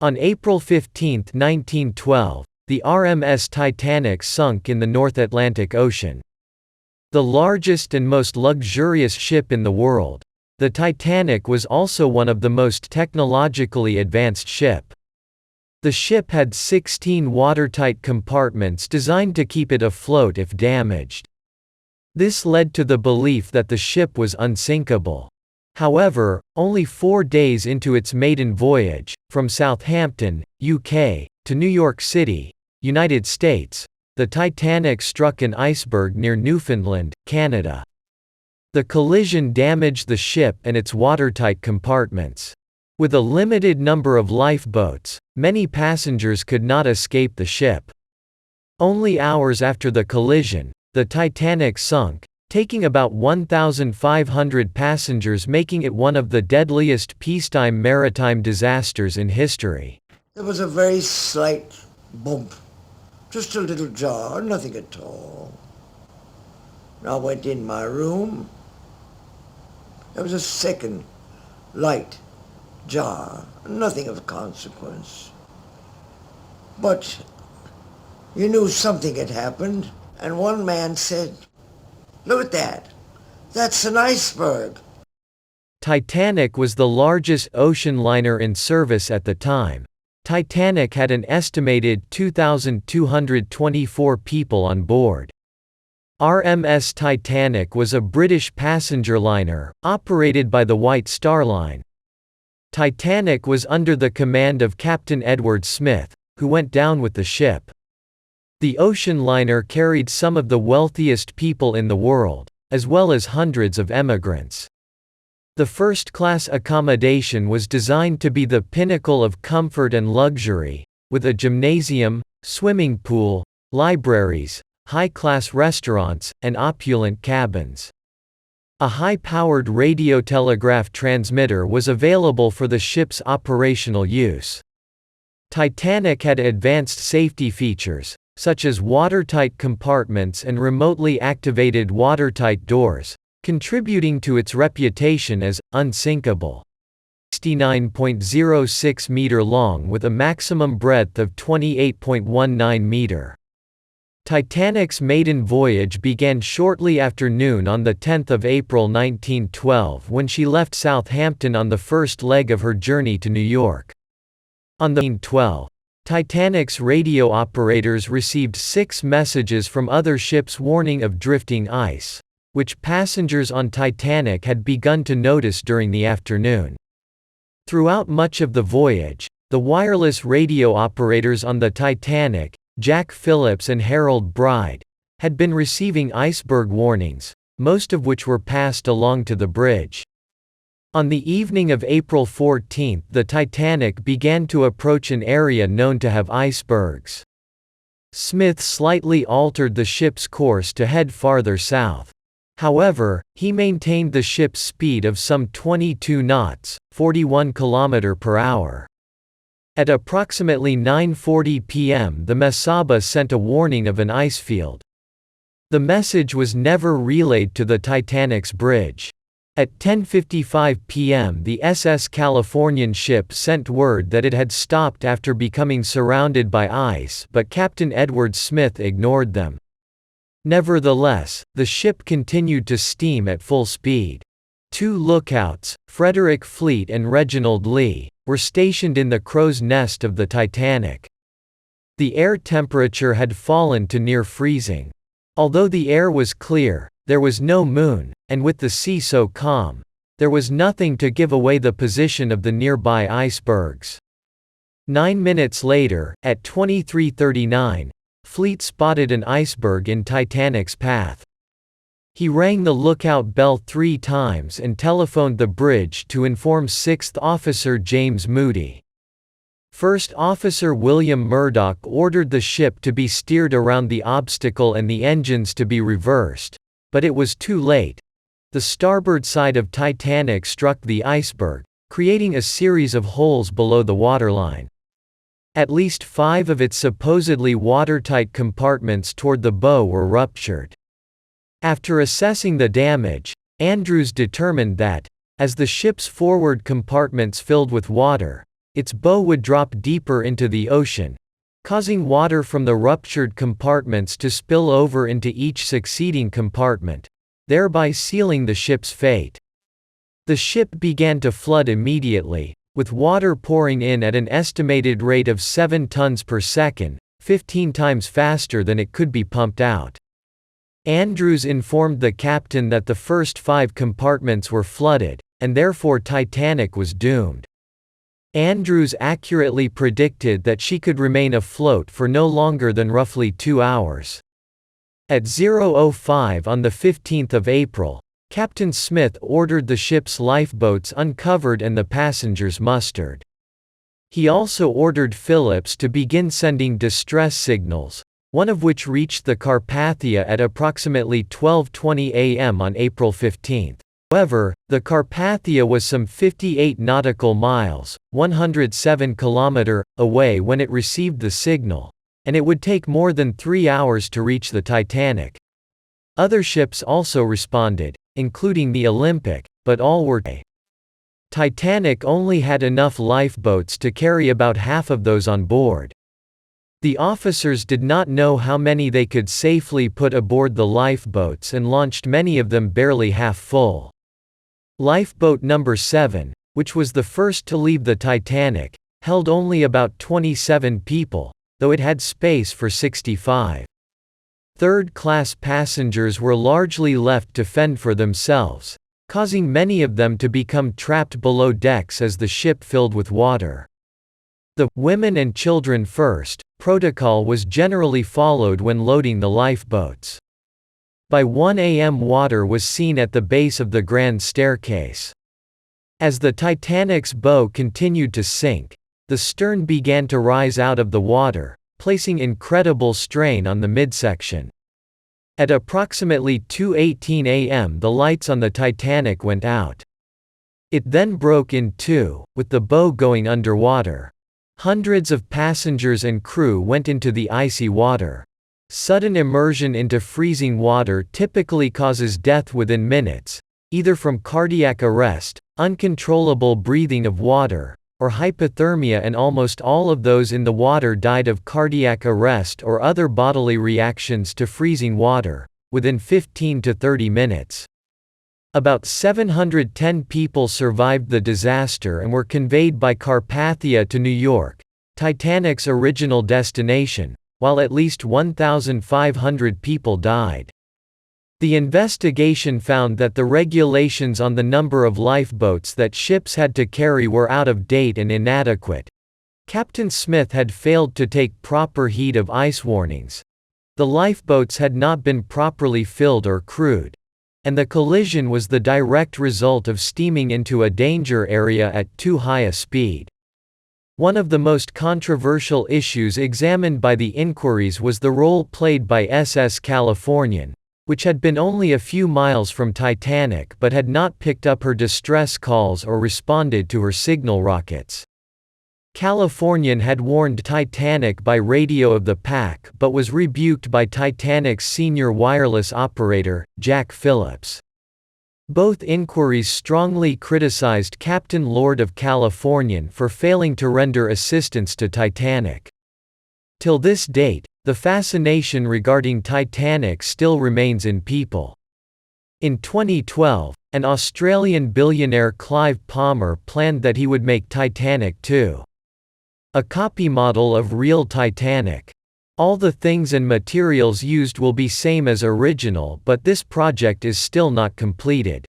On April 15, 1912, the RMS Titanic sunk in the North Atlantic Ocean. The largest and most luxurious ship in the world, the Titanic was also one of the most technologically advanced ship. The ship had 16 watertight compartments designed to keep it afloat if damaged. This led to the belief that the ship was unsinkable. However, only 4 days into its maiden voyage, from Southampton, UK, to New York City, United States, the Titanic struck an iceberg near Newfoundland, Canada. The collision damaged the ship and its watertight compartments. With a limited number of lifeboats, many passengers could not escape the ship. Only hours after the collision, the Titanic sunk, taking about 1,500 passengers, making it one of the deadliest peacetime maritime disasters in history. There was a very slight bump, just a little jar, nothing at all. I went in my room. There was a second light jar, nothing of consequence. But you knew something had happened, and one man said, "Look at that. That's an iceberg." Titanic was the largest ocean liner in service at the time. Titanic had an estimated 2,224 people on board. RMS Titanic was a British passenger liner, operated by the White Star Line. Titanic was under the command of Captain Edward Smith, who went down with the ship. The ocean liner carried some of the wealthiest people in the world, as well as hundreds of emigrants. The first-class accommodation was designed to be the pinnacle of comfort and luxury, with a gymnasium, swimming pool, libraries, high-class restaurants, and opulent cabins. A high-powered radiotelegraph transmitter was available for the ship's operational use. Titanic had advanced safety features, such as watertight compartments and remotely activated watertight doors, contributing to its reputation as unsinkable. 69.06 meter long with a maximum breadth of 28.19 meter. Titanic's maiden voyage began shortly after noon on 10 April 1912 when she left Southampton on the first leg of her journey to New York. On the 12, Titanic's radio operators received 6 messages from other ships warning of drifting ice, which passengers on Titanic had begun to notice during the afternoon. Throughout much of the voyage, the wireless radio operators on the Titanic, Jack Phillips and Harold Bride, had been receiving iceberg warnings, most of which were passed along to the bridge. On the evening of April 14, the Titanic began to approach an area known to have icebergs. Smith slightly altered the ship's course to head farther south. However, he maintained the ship's speed of some 22 knots, 41 km/h. At approximately 9:40 p.m. the Mesaba sent a warning of an ice field. The message was never relayed to the Titanic's bridge. At 10:55 p.m. the SS Californian ship sent word that it had stopped after becoming surrounded by ice, but Captain Edward Smith ignored them. Nevertheless, the ship continued to steam at full speed. 2 lookouts, Frederick Fleet and Reginald Lee, were stationed in the crow's nest of the Titanic. The air temperature had fallen to near freezing. Although the air was clear, there was no moon, and with the sea so calm, there was nothing to give away the position of the nearby icebergs. 9 minutes later, at 23:39, Fleet spotted an iceberg in Titanic's path. He rang the lookout bell 3 times and telephoned the bridge to inform 6th Officer James Moody. 1st Officer William Murdoch ordered the ship to be steered around the obstacle and the engines to be reversed, but it was too late. The starboard side of Titanic struck the iceberg, creating a series of holes below the waterline. At least 5 of its supposedly watertight compartments toward the bow were ruptured. After assessing the damage, Andrews determined that, as the ship's forward compartments filled with water, its bow would drop deeper into the ocean, causing water from the ruptured compartments to spill over into each succeeding compartment, thereby sealing the ship's fate. The ship began to flood immediately, with water pouring in at an estimated rate of 7 tons per second, 15 times faster than it could be pumped out. Andrews informed the captain that the first 5 compartments were flooded, and therefore Titanic was doomed. Andrews accurately predicted that she could remain afloat for no longer than roughly 2 hours. At 0:05 on the 15th of April, Captain Smith ordered the ship's lifeboats uncovered and the passengers mustered. He also ordered Phillips to begin sending distress signals, one of which reached the Carpathia at approximately 12:20 a.m. on April 15. However, the Carpathia was some 58 nautical miles, 107 km, away when it received the signal, and it would take more than 3 hours to reach the Titanic. Other ships also responded, including the Olympic, but all were dead. Titanic only had enough lifeboats to carry about half of those on board. The officers did not know how many they could safely put aboard the lifeboats and launched many of them barely half full. Lifeboat number 7, which was the first to leave the Titanic, held only about 27 people, though it had space for 65. Third-class passengers were largely left to fend for themselves, causing many of them to become trapped below decks as the ship filled with water. The "women and children first" protocol was generally followed when loading the lifeboats. By 1 a.m. water was seen at the base of the grand staircase. As the Titanic's bow continued to sink, the stern began to rise out of the water, placing incredible strain on the midsection. At approximately 2:18 a.m. the lights on the Titanic went out. It then broke in two, with the bow going underwater. Hundreds of passengers and crew went into the icy water. Sudden immersion into freezing water typically causes death within minutes, either from cardiac arrest, uncontrollable breathing of water, or hypothermia, and almost all of those in the water died of cardiac arrest or other bodily reactions to freezing water, within 15 to 30 minutes. About 710 people survived the disaster and were conveyed by Carpathia to New York, Titanic's original destination, while at least 1,500 people died. The investigation found that the regulations on the number of lifeboats that ships had to carry were out of date and inadequate. Captain Smith had failed to take proper heed of ice warnings. The lifeboats had not been properly filled or crewed. And the collision was the direct result of steaming into a danger area at too high a speed. One of the most controversial issues examined by the inquiries was the role played by SS Californian, which had been only a few miles from Titanic but had not picked up her distress calls or responded to her signal rockets. Californian had warned Titanic by radio of the pack but was rebuked by Titanic's senior wireless operator, Jack Phillips. Both inquiries strongly criticized Captain Lord of Californian for failing to render assistance to Titanic. Till this date, the fascination regarding Titanic still remains in people. In 2012, an Australian billionaire Clive Palmer planned that he would make Titanic 2. A copy model of real Titanic. All the things and materials used will be same as original, but this project is still not completed.